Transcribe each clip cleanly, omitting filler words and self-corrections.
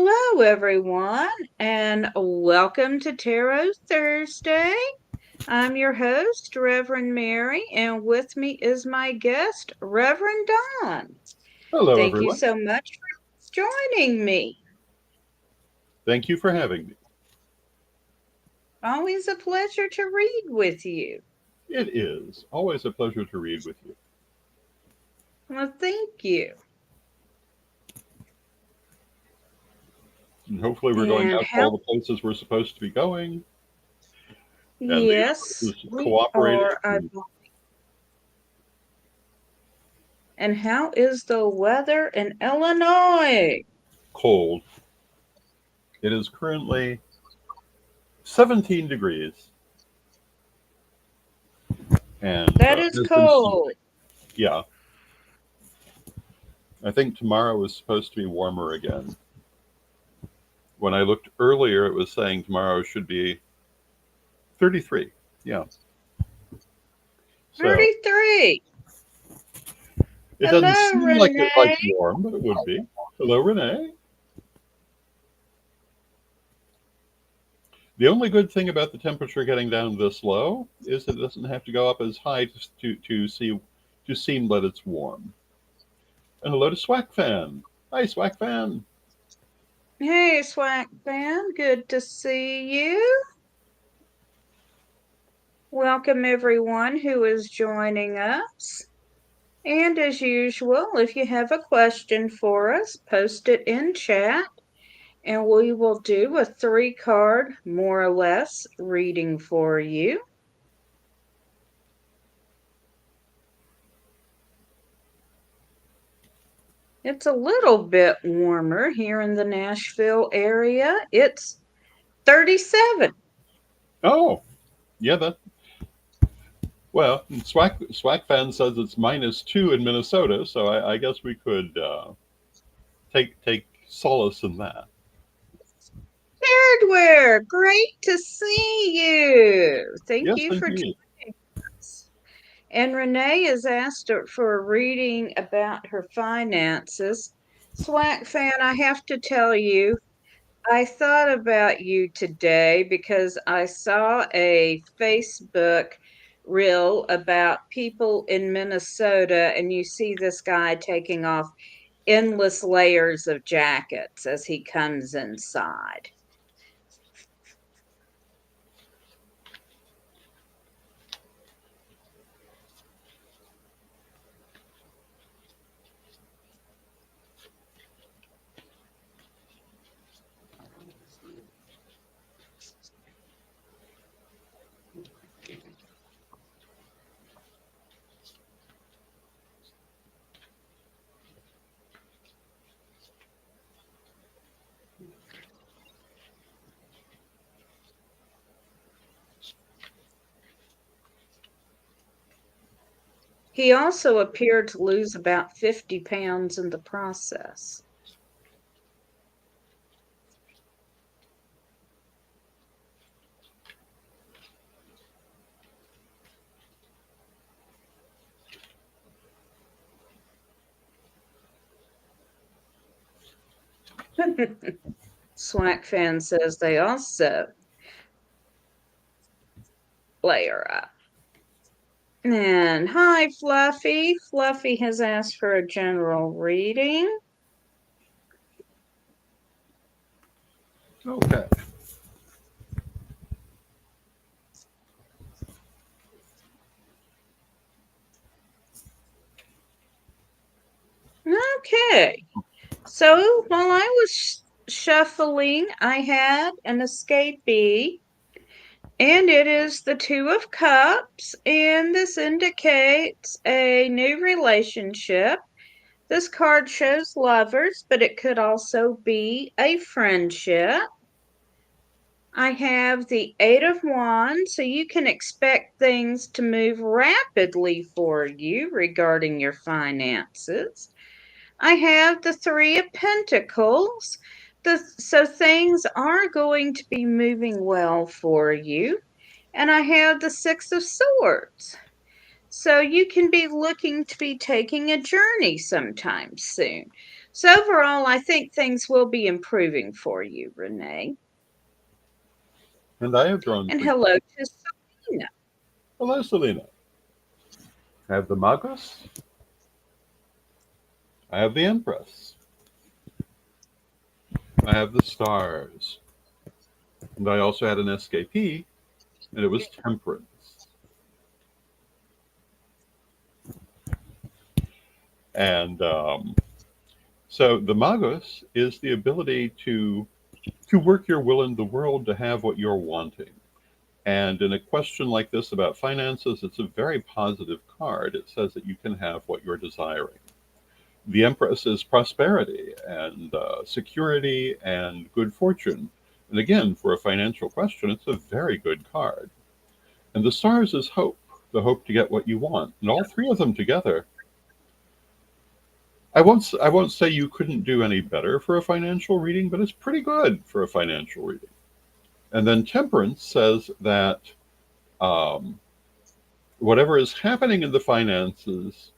Hello, everyone, and welcome to Tarot Thursday. I'm your host, Reverend Mary, and with me is my guest, Reverend Don. Hello, Thank you everyone. so much for joining me. Thank you for having me. Always a pleasure to read with you. It is always a pleasure to read with you. Well, thank you. And hopefully, we're going And out to all the places we're supposed to be going, and the yes, universe is we cooperating. are. And how is the weather in Illinois? Cold. It is currently 17 degrees, and That is has been snowing. cold. Yeah, I think tomorrow is supposed to be warmer again. When I looked earlier, it was saying tomorrow should be 33. Yeah, so 33. it doesn't Hello, seem like it like Renee. warm, but it would be. Hello, Renee. The only good thing about the temperature getting down this low is it doesn't have to go up as high to seem that it's warm. And hello to Swack Fan. Hi, Swack Fan. Hey, Swack Fan. Good to see you. Welcome, everyone who is joining us. And as usual, if you have a question for us, post it in chat, and we will do a 3-card, more or less, reading for you. It's a little bit warmer here in the Nashville area. It's 37. Oh, yeah, that. Well, Swack Fan says it's -2 in Minnesota, so I guess we could take solace in that. Hardware, great to see you. Thank Yes, you for indeed. joining us. And Renee has asked for a reading about her finances. Swack Fan, I have to tell you, I thought about you today because I saw a Facebook reel about people in Minnesota, and you see this guy taking off endless layers of jackets as he comes inside. He also appeared to lose about 50 pounds in the process. Swack Fan says they also layer up. And hi, Fluffy. Fluffy has asked for a general reading. Okay. Okay. So while I was shuffling, I had an escapee, and it is the Two of Cups, and this indicates a new relationship. This card shows lovers, but it could also be a friendship. I have the Eight of Wands, so you can expect things to move rapidly for you regarding your finances. I have the Three of Pentacles, so things are going to be moving well for you. And I have the Six of Swords. So you can be looking to be taking a journey sometime soon. So overall, I think things will be improving for you, Renee. And I have drawn And three. hello to Selena. Hello, Selena. I have the Magus. I have the Empress. I have the Stars. And I also had an escapee, and it was Temperance. And so the Magus is the ability to work your will in the world to have what you're wanting. And in a question like this about finances, it's a very positive card. It says that you can have what you're desiring. The Empress is prosperity and security and good fortune. And again, for a financial question, it's a very good card. And the Stars is hope, the hope to get what you want. And all three of them together, I won't say you couldn't do any better for a financial reading, but it's pretty good for a financial reading. And then Temperance says that um, whatever is happening in the finances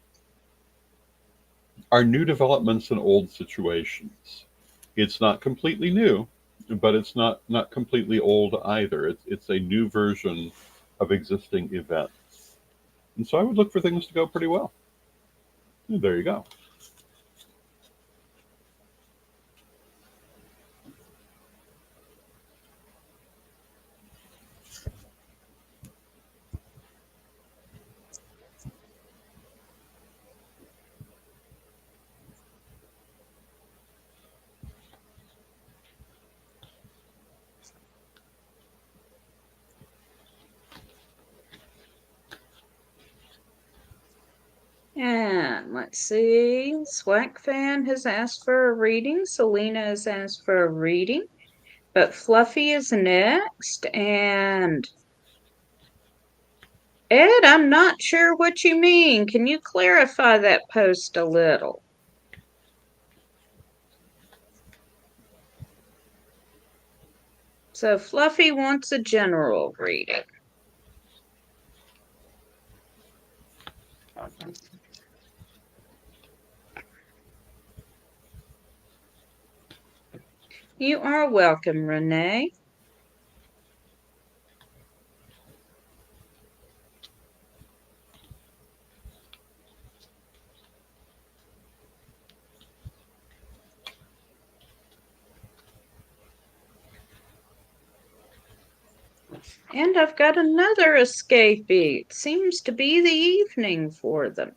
are new developments in old situations. It's not completely new, but it's not completely old either. It's a new version of existing events, and so I would look for things to go pretty well. And there you go. And let's see. Swack Fan has asked for a reading. Selena has asked for a reading. But Fluffy is next. And Ed, I'm not sure what you mean. Can you clarify that post a little? So Fluffy wants a general reading. You are welcome, Renee. And I've got another escapee. It seems to be the evening for them.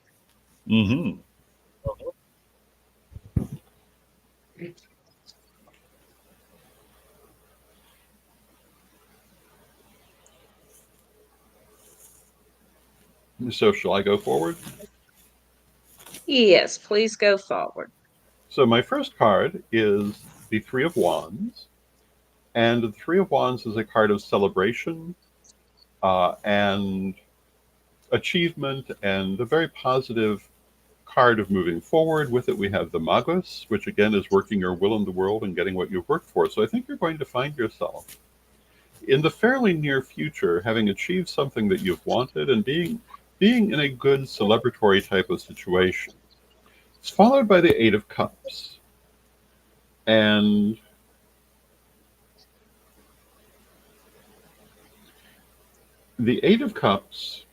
Mm-hmm. So shall I go forward? Yes, please go forward. So my first card is the Three of Wands, and the Three of Wands is a card of celebration and achievement and a very positive card of moving forward. With it, we have the Magus, which again is working your will in the world and getting what you've worked for. So I think you're going to find yourself in the fairly near future having achieved something that you've wanted and being in a good celebratory type of situation. It's followed by the Eight of Cups. And the Eight of Cups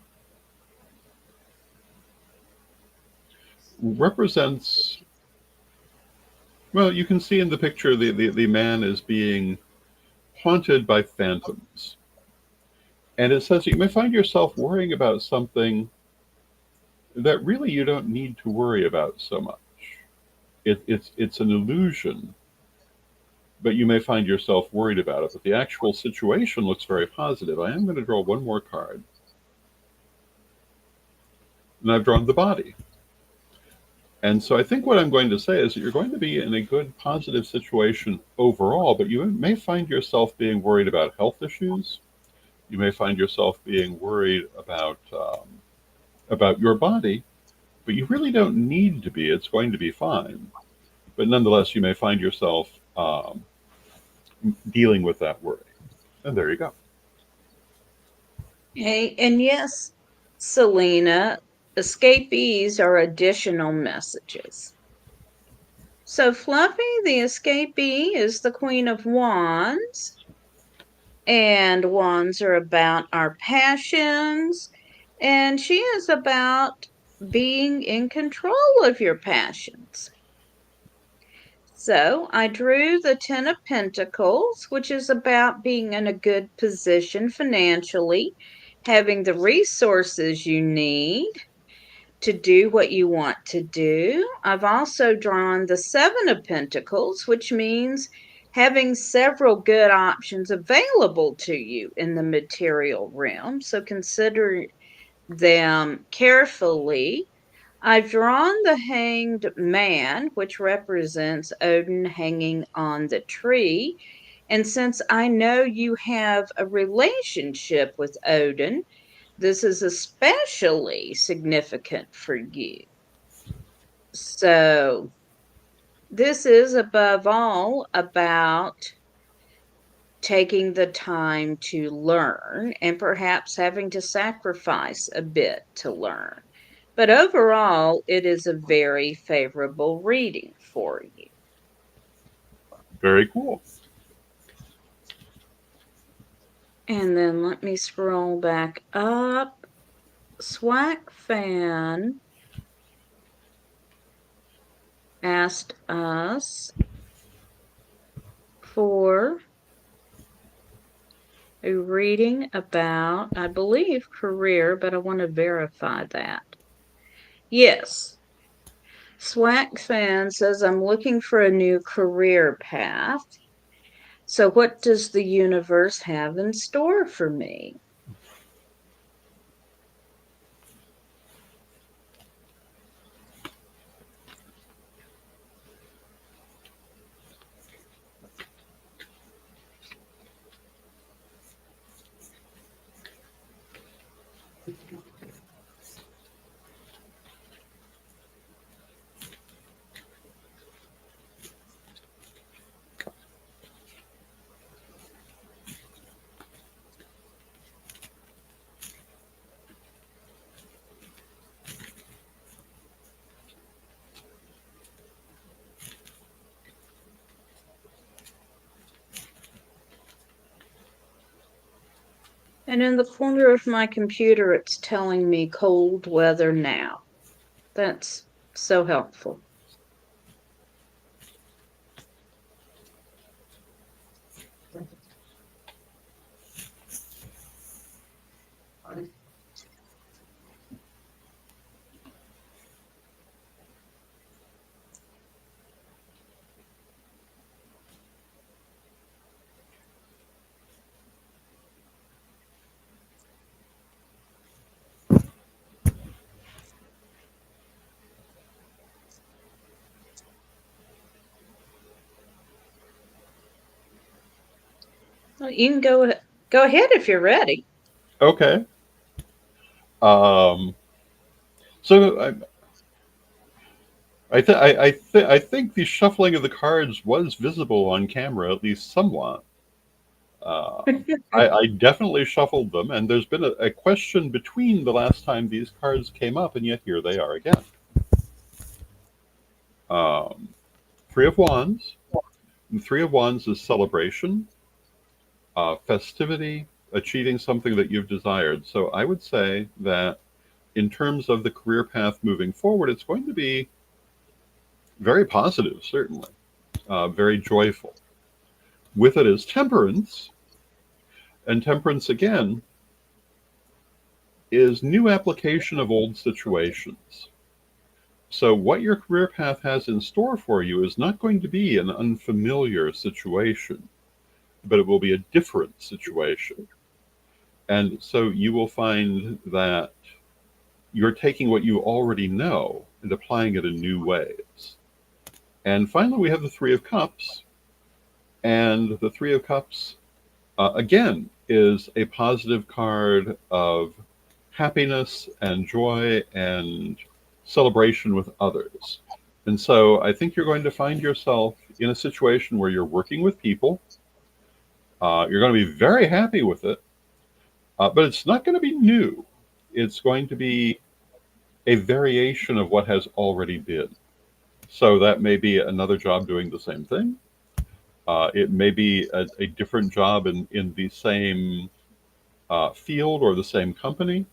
represents, well, you can see in the picture the man is being haunted by phantoms. And it says you may find yourself worrying about something that really you don't need to worry about so much. It's an illusion, but you may find yourself worried about it. But the actual situation looks very positive. I am going to draw one more card, and I've drawn the body. And so I think what I'm going to say is that you're going to be in a good, positive situation overall, but you may find yourself being worried about health issues. You may find yourself being worried about your body, but you really don't need to be. It's going to be fine. But nonetheless, you may find yourself dealing with that worry. And there you go. Hey, and yes, Selena, escapees are additional messages. So Fluffy, the escapee, is the Queen of Wands, and wands are about our passions, and she is about being in control of your passions. So I drew the Ten of Pentacles, which is about being in a good position financially, having the resources you need to do what you want to do. I've also drawn the Seven of Pentacles, which means having several good options available to you in the material realm. So consider them carefully. I've drawn the Hanged Man, which represents Odin hanging on the tree. And since I know you have a relationship with Odin, this is especially significant for you. So, this is above all about taking the time to learn and perhaps having to sacrifice a bit to learn. But overall, it is a very favorable reading for you. Very cool. And then let me scroll back up. Swack Fan asked us for a reading about, I believe, career, but I want to verify that. Yes. Swack Fan says, I'm looking for a new career path. So, what does the universe have in store for me? And in the corner of my computer, it's telling me cold weather now. That's so helpful. Well, you can go ahead if you're ready. Okay. Um, so I think the shuffling of the cards was visible on camera, at least somewhat. I definitely shuffled them, and there's been a question between the last time these cards came up, and yet here they are again. Um, Three of Wands. And Three of Wands is celebration, festivity, achieving something that you've desired. So I would say that in terms of the career path moving forward, it's going to be very positive, certainly, very joyful. With it is temperance, and temperance again is new application of old situations. So, what your career path has in store for you is not going to be an unfamiliar situation, but it will be a different situation. And so, you will find that you're taking what you already know and applying it in new ways. And finally, we have the Three of Cups. And the Three of Cups, again, is a positive card of happiness and joy and celebration with others. And so I think you're going to find yourself in a situation where you're working with people. You're going to be very happy with it, but it's not going to be new. It's going to be a variation of what has already been. So that may be another job doing the same thing. It may be a different job in the same field or the same company.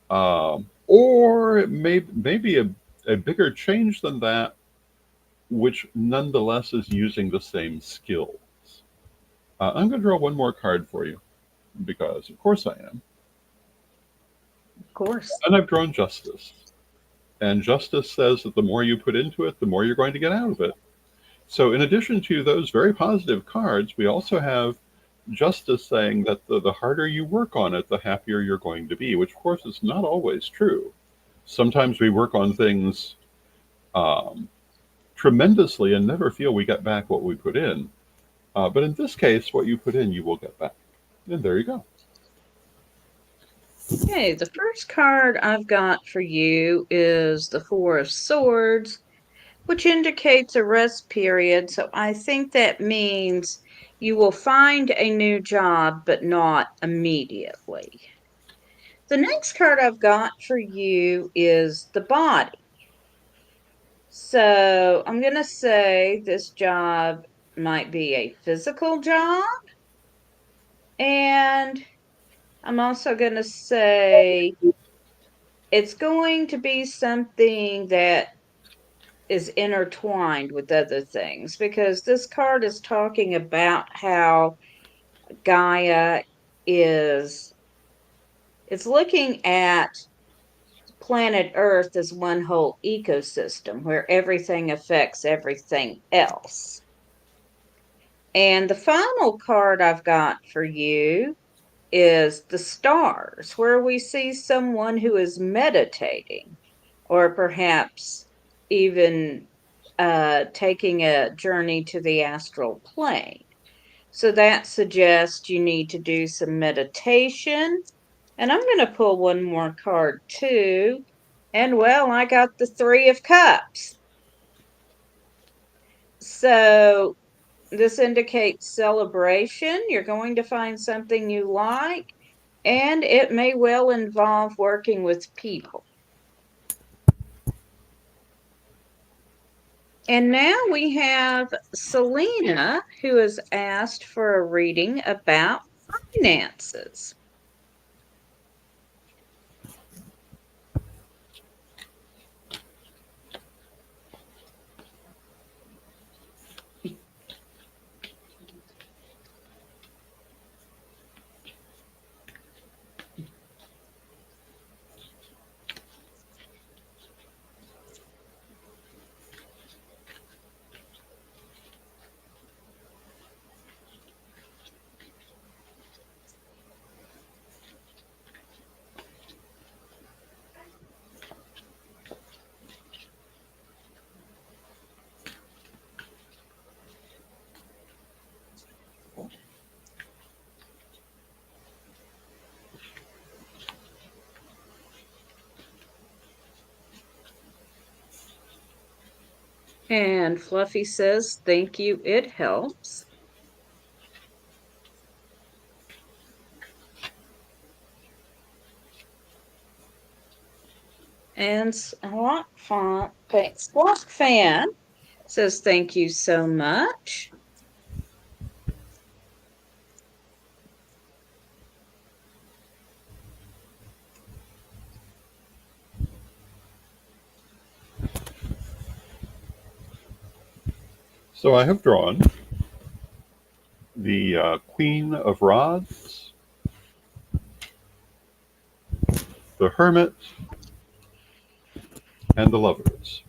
Or it may be a bigger change than that, which nonetheless is using the same skills. I'm going to draw one more card for you because, of course, I am. Of course. And I've drawn Justice. And Justice says that the more you put into it, the more you're going to get out of it. So, in addition to those very positive cards, we also have Justice saying that the harder you work on it, the happier you're going to be, which, of course, is not always true. Sometimes we work on things um, tremendously and never feel we get back what we put in. But in this case, what you put in, you will get back. And there you go. Okay, the first card I've got for you is the Four of Swords, which indicates a rest period. So I think that means you will find a new job, but not immediately. The next card I've got for you is the body. So I'm going to say this job might be a physical job. And I'm also going to say it's going to be something that is intertwined with other things because this card is talking about how Gaia is it's looking at planet Earth as one whole ecosystem where everything affects everything else. And the final card I've got for you is the stars, where we see someone who is meditating or perhaps even taking a journey to the astral plane. So that suggests you need to do some meditation. And I'm going to pull one more card too. And well, I got the Three of Cups. So this indicates celebration. You're going to find something you like, and it may well involve working with people. And now we have Selena, who has asked for a reading about finances. And Fluffy says, thank you, it helps. And Squawk Fan says, thank you so much. So I have drawn the Queen of Rods, the Hermit, and the Lovers.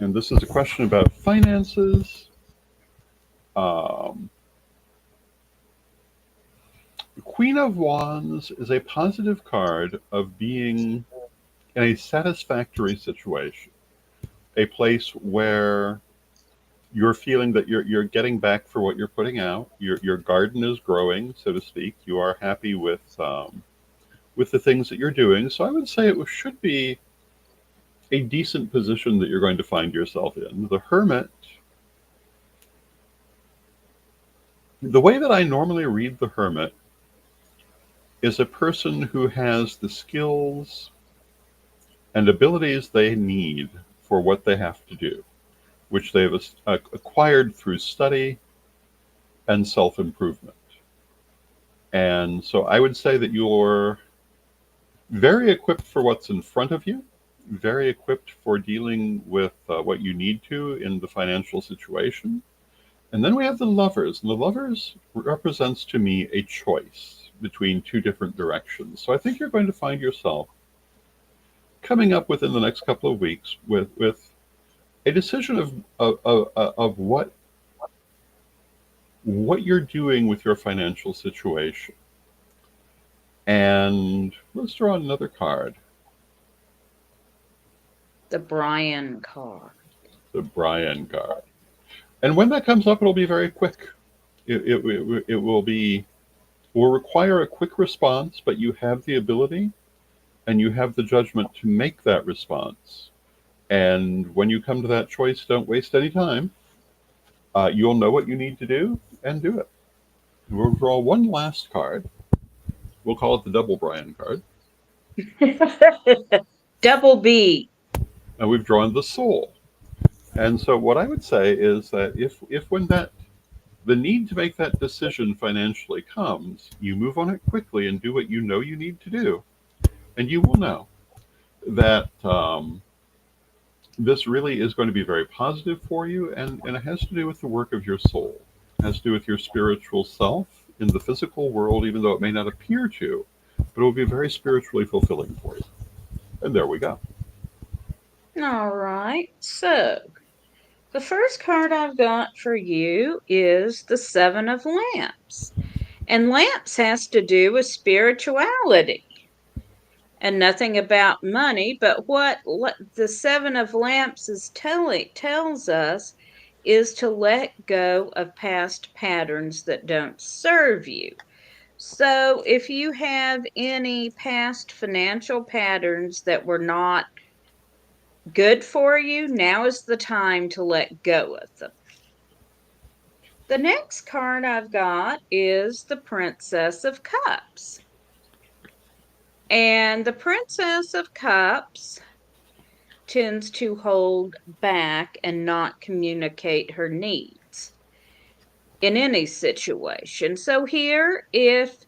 And this is a question about finances. Um, the Queen of Wands is a positive card of being in a satisfactory situation, a place where you're feeling that you're getting back for what you're putting out. Your garden is growing, so to speak. You are happy with the things that you're doing. So I would say it should be a decent position that you're going to find yourself in. The Hermit, the way that I normally read the Hermit is a person who has the skills and abilities they need for what they have to do, which they've acquired through study and self improvement. And so I would say that you're very equipped for what's in front of you, very equipped for dealing with what you need to in the financial situation. And then we have the lovers, and the lovers represents to me a choice between two different directions. So I think you're going to find yourself coming up within the next couple of weeks with a decision of what you're doing with your financial situation. And let's draw another card, The Brian card. the Brian card. And when that comes up, it'll be very quick. It will require a quick response, but you have the ability and you have the judgment to make that response. And when you come to that choice, don't waste any time. You'll know what you need to do and do it. We'll draw one last card. We'll call it the double Brian card. Double B. And we've drawn the soul. And so what I would say is that if when that the need to make that decision financially comes, you move on it quickly and do what you know you need to do, and you will know that this really is going to be very positive for you, and it has to do with the work of your soul. It has to do with your spiritual self in the physical world, even though it may not appear to, but it will be very spiritually fulfilling for you. And there we go. All right. So, the first card I've got for you is the Seven of Lamps. And lamps has to do with spirituality and nothing about money, but what the Seven of Lamps is tells us is to let go of past patterns that don't serve you. So, if you have any past financial patterns that were not good for you, now is the time to let go of them. The next card I've got is the Princess of Cups. And the Princess of Cups tends to hold back and not communicate her needs in any situation. So, here, if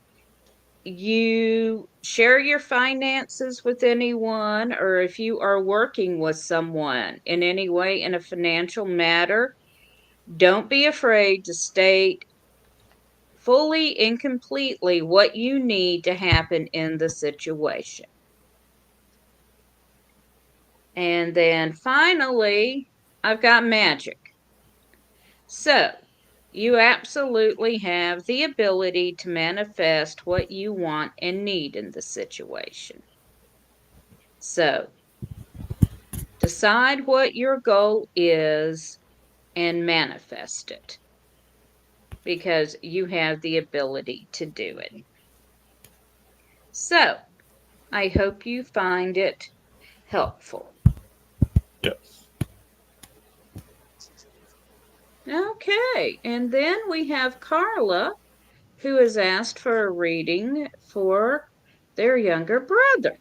you share your finances with anyone, or if you are working with someone in any way in a financial matter, don't be afraid to state fully and completely what you need to happen in the situation. And then finally, I've got magic. So, you absolutely have the ability to manifest what you want and need in the situation. So, decide what your goal is and manifest it because you have the ability to do it. So, I hope you find it helpful. Yes. Okay, and then we have Carla, who has asked for a reading for their younger brother.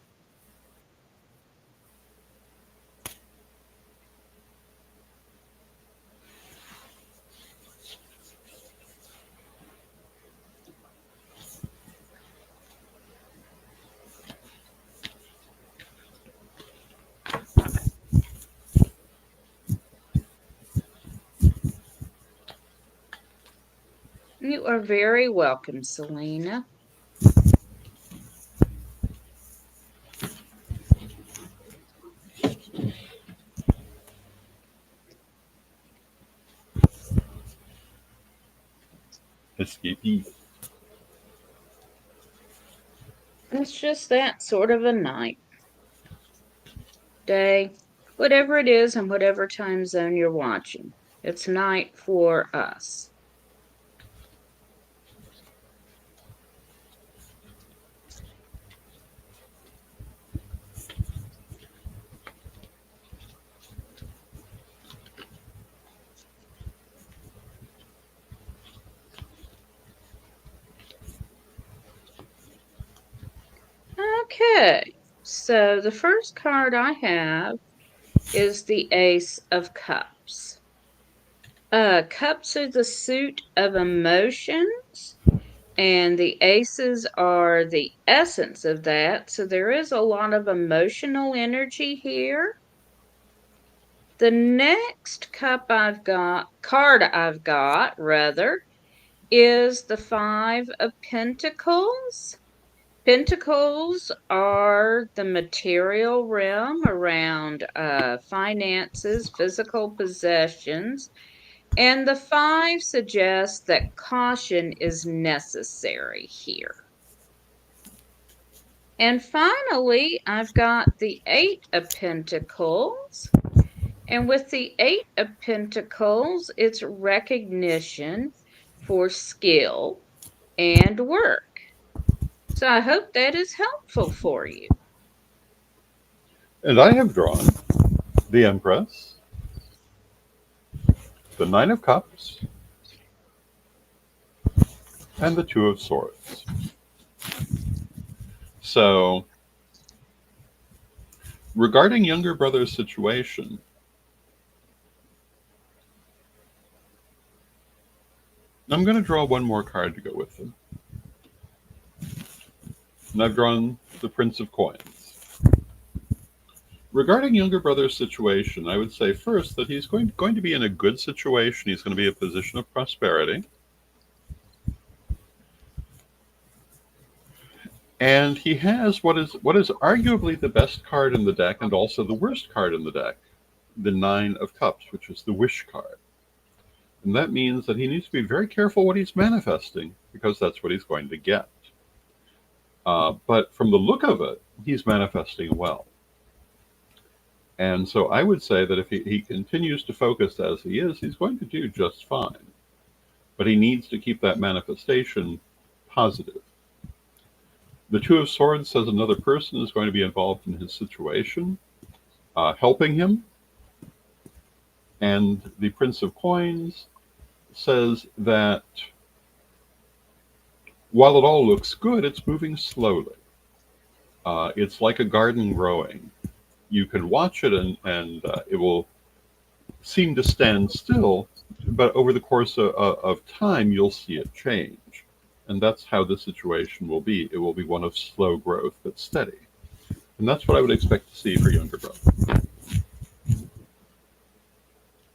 You are very welcome, Selena. Escapee. It's just that sort of a night, day, whatever it is, and whatever time zone you're watching. It's night for us. Okay, So the first card I have is the Ace of Cups. Cups are the suit of emotions, and the aces are the essence of that. So there is a lot of emotional energy here. The next card I've got, rather, is the Five of Pentacles. Pentacles are the material realm around finances, physical possessions, and the five suggests that caution is necessary here. And finally, I've got the Eight of Pentacles. And with the Eight of Pentacles, it's recognition for skill and work. So I hope that is helpful for you. And I have drawn the Empress, the Nine of Cups, and the Two of Swords. So, regarding younger brother's situation, I'm going to draw one more card to go with them. And I've drawn the Prince of Coins. Regarding younger brother's situation, I would say first that he's going to be in a good situation. He's going to be in a position of prosperity. And he has what is arguably the best card in the deck and also the worst card in the deck, the Nine of Cups, which is the wish card. And that means that he needs to be very careful what he's manifesting, because that's what he's going to get. But from the look of it, he's manifesting well. And so I would say that if he continues to focus as he is, he's going to do just fine. But he needs to keep that manifestation positive. The Two of Swords says another person is going to be involved in his situation, helping him. And the Prince of Coins says that while it all looks good, it's moving slowly. It's like a garden growing. You can watch it and it will seem to stand still, but over the course of time, you'll see it change. And that's how the situation will be. It will be one of slow growth, but steady. And that's what I would expect to see for younger brother.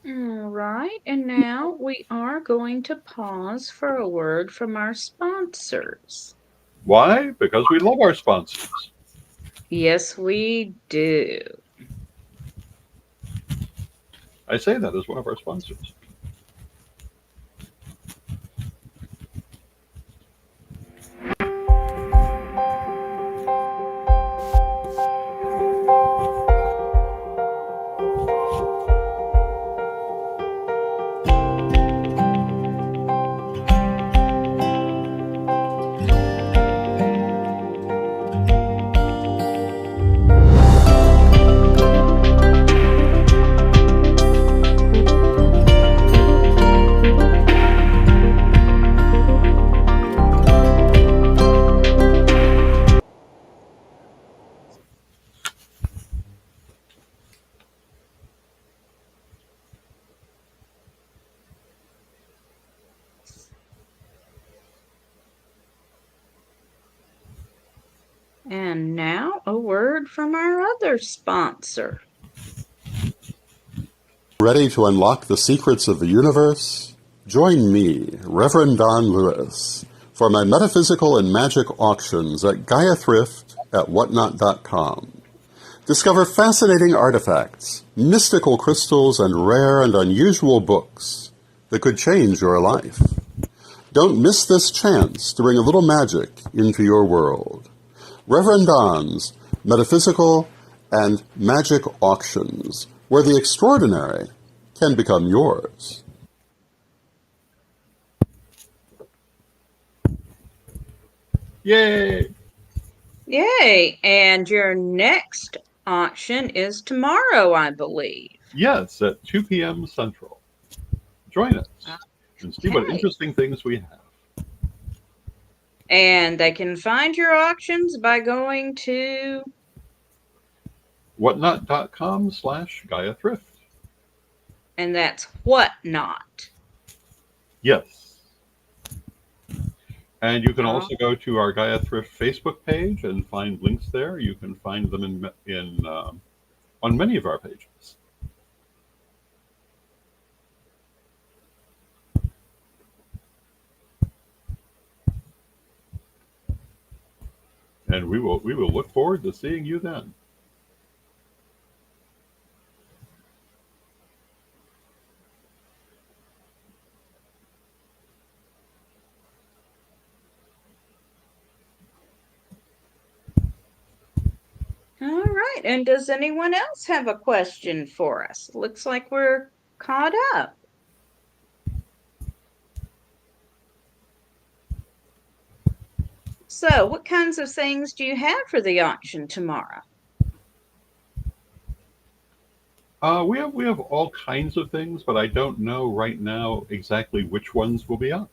All right, and now we are going to pause for a word from our sponsors. Why? Because we love our sponsors. Yes, we do. I say that as one of our sponsors. And now a word from our other sponsor. Ready to unlock the secrets of the universe? Join me, Reverend Don Lewis, for my metaphysical and magic auctions at Gaia Thrift at whatnot.com. Discover fascinating artifacts, mystical crystals, and rare and unusual books that could change your life. Don't miss this chance to bring a little magic into your world. Reverend Don's Metaphysical and Magic Auctions, where the extraordinary can become yours. Yay! Yay! And your next auction is tomorrow, I believe. Yes, at 2 p.m. Central. Join us and see what interesting things we have. And they can find your auctions by going to whatnot.com/Gaia Thrift. And that's what not. Yes. And you can Uh, also go to our Gaia Thrift Facebook page and find links there. You can find them in on many of our pages. And we will look forward to seeing you then. all right. And does anyone else have a question for us? Looks like we're caught up. So, what kinds of things do you have for the auction tomorrow? We have all kinds of things, but I don't know right now exactly which ones will be up.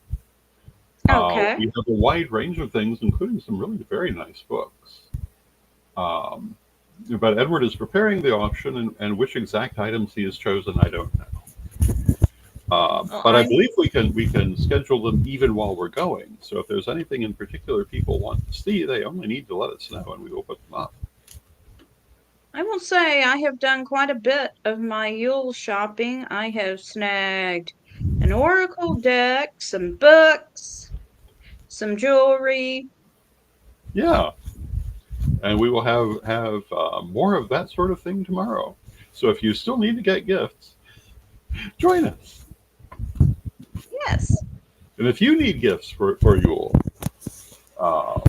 Okay. We have a wide range of things, including some really very nice books. Um, but Edward is preparing the auction, and which exact items he has chosen, I don't know. Well, But I I believe we can schedule them even while we're going. So if there's anything in particular people want to see, they only need to let us know, and we will put them up. I will say I have done quite a bit of my Yule shopping. I have snagged an oracle deck, some books, some jewelry. Yeah, and we will have more of that sort of thing tomorrow. So if you still need to get gifts, join us. Yes. And if you need gifts for Yule, um,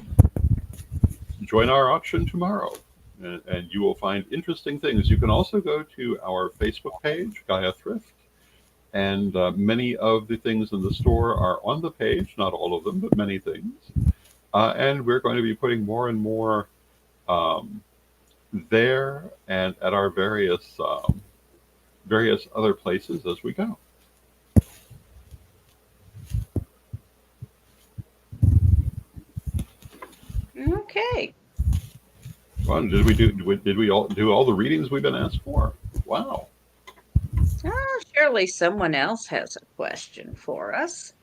join our auction tomorrow, and you will find interesting things. You can also go to our Facebook page, Gaia Thrift, and many of the things in the store are on the page. Not all of them, but many things. And we're going to be putting more and more um, there and at our various other places as we go. Okay. Well, did we all do all the readings we've been asked for? Wow. Surely someone else has a question for us.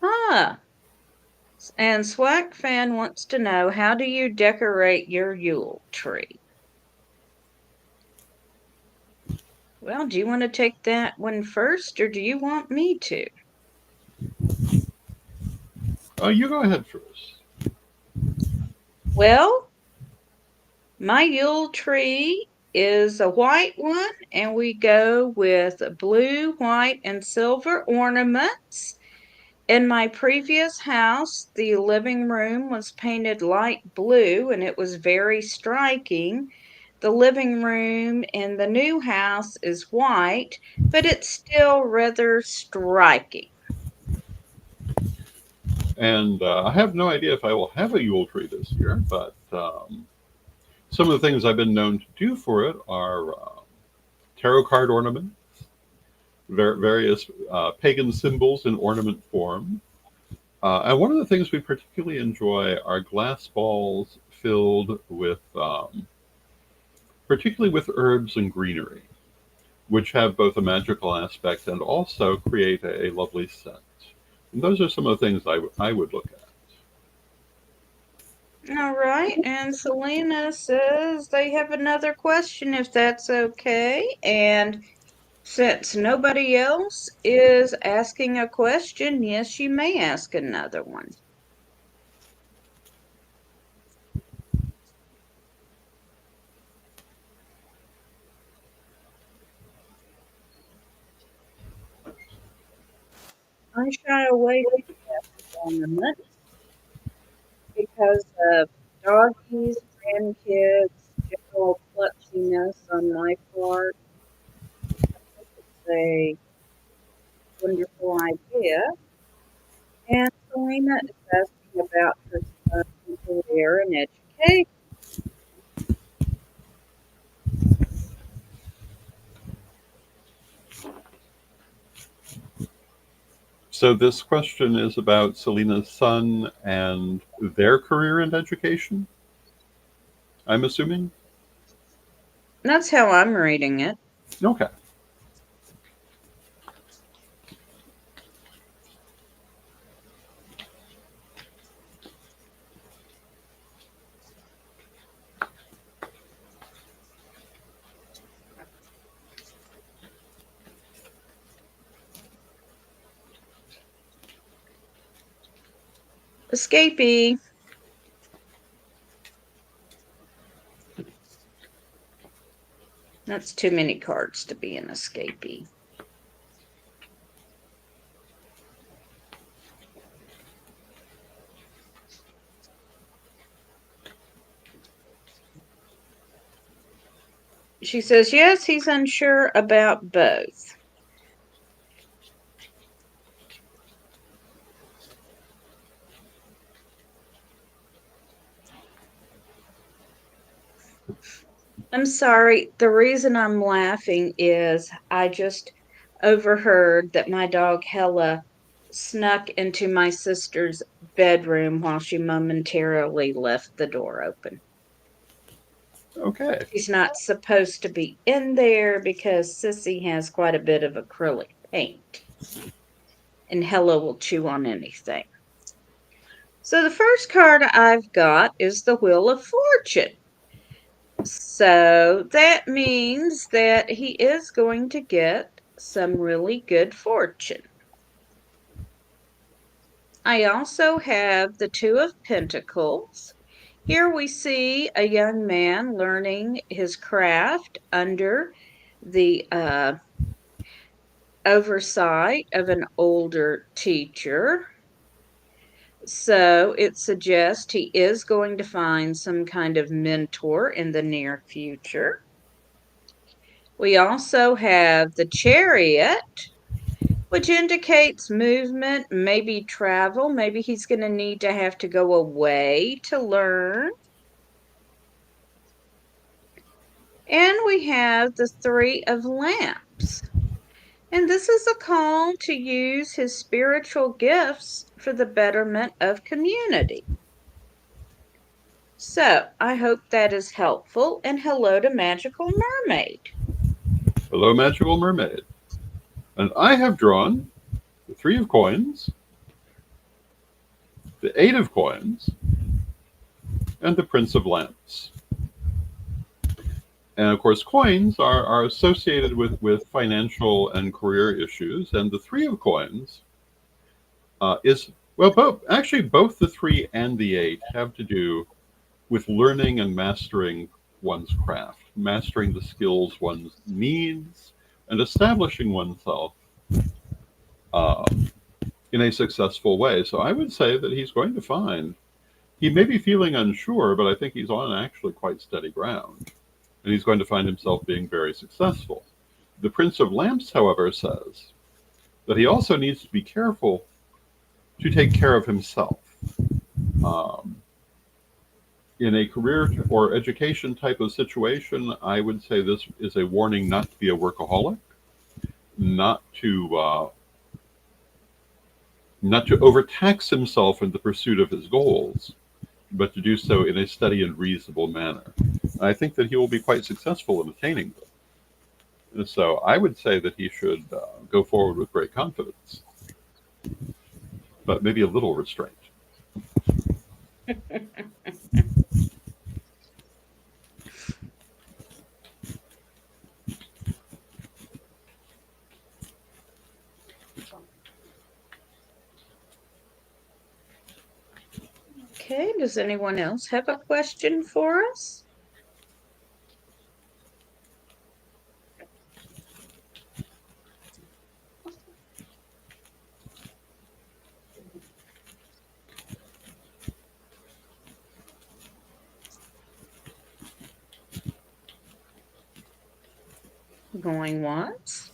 Ah, and Swag Fan wants to know, how do you decorate your Yule tree? Well, do you want to take that one first, or do you want me to? You go ahead first. Well, my Yule tree is a white one, and we go with blue, white, and silver ornaments. In my previous house, the living room was painted light blue and it was very striking. The living room in the new house is white, but it's still rather striking. And I have no idea if I will have a Yule tree this year, but some of the things I've been known to do for it are tarot card ornaments, various pagan symbols in ornament form. And one of the things we particularly enjoy are glass balls filled with, particularly with herbs and greenery, which have both a magical aspect and also create a lovely scent. And those are some of the things I would look at. All right, and Selena says they have another question if that's okay. And since nobody else is asking a question, yes, you may ask another one. I shy away from ornament because of doggies, grandkids, general klutziness on my part. It's a wonderful idea. And Selena is asking about her son's career and education. So this question is about Selena's son and their career in education, I'm assuming? That's how I'm reading it. Okay. Escapee. That's too many cards to be an escapee. She says, yes, he's unsure about both. I'm sorry. The reason I'm laughing is I just overheard that my dog Hella snuck into my sister's bedroom while she momentarily left the door open. Okay. She's not supposed to be in there because Sissy has quite a bit of acrylic paint, and Hella will chew on anything. So the first card I've got is the Wheel of Fortune. So that means that he is going to get some really good fortune. I also have the Two of Pentacles. Here we see a young man learning his craft under the oversight of an older teacher. So it suggests he is going to find some kind of mentor in the near future. We also have the Chariot, which indicates movement, maybe travel. Maybe he's going to need to have to go away to learn. And we have the Three of Lamps. And this is a call to use his spiritual gifts for the betterment of community. So I hope that is helpful, and hello to Magical Mermaid. Hello, Magical Mermaid. And I have drawn the Three of Coins, the Eight of Coins, and the Prince of Lamps. And of course, coins are associated with financial and career issues. And the Three of Coins is, well, both the three and the eight have to do with learning and mastering one's craft, mastering the skills one needs, and establishing oneself uh, in a successful way. So I would say that he's going to find, he may be feeling unsure, but I think he's on actually quite steady ground. And he's going to find himself being very successful. The Prince of Lamps, however, says that he also needs to be careful to take care of himself. Um, in a career or education type of situation, I would say this is a warning not to be a workaholic, not to overtax himself in the pursuit of his goals, but to do so in a steady and reasonable manner. I think that he will be quite successful in attaining them. And so I would say that he should go forward with great confidence, but maybe a little restraint. Okay, does anyone else have a question for us? Going once.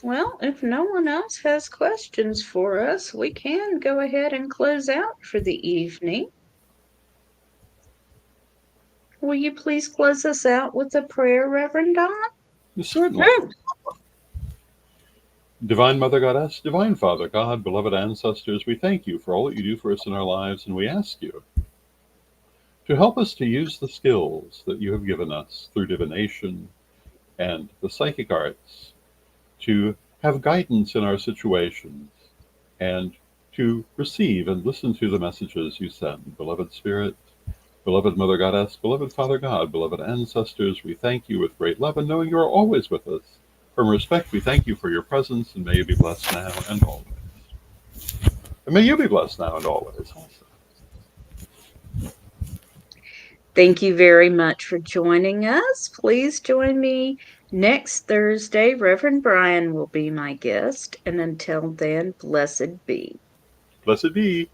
Well, if no one else has questions for us, we can go ahead and close out for the evening. Will you please close us out with a prayer, Reverend Don? Certainly. Divine Mother Goddess, Divine Father God, beloved ancestors, we thank you for all that you do for us in our lives, and we ask you to help us to use the skills that you have given us through divination and the psychic arts to have guidance in our situations and to receive and listen to the messages you send. Beloved Spirit, beloved Mother Goddess, beloved Father God, beloved ancestors, we thank you with great love and knowing you are always with us. From respect, we thank you for your presence, and may you be blessed now and always. And may you be blessed now and always also. Thank you very much for joining us. Please join me next Thursday. Reverend Brian will be my guest. And until then, blessed be. Blessed be.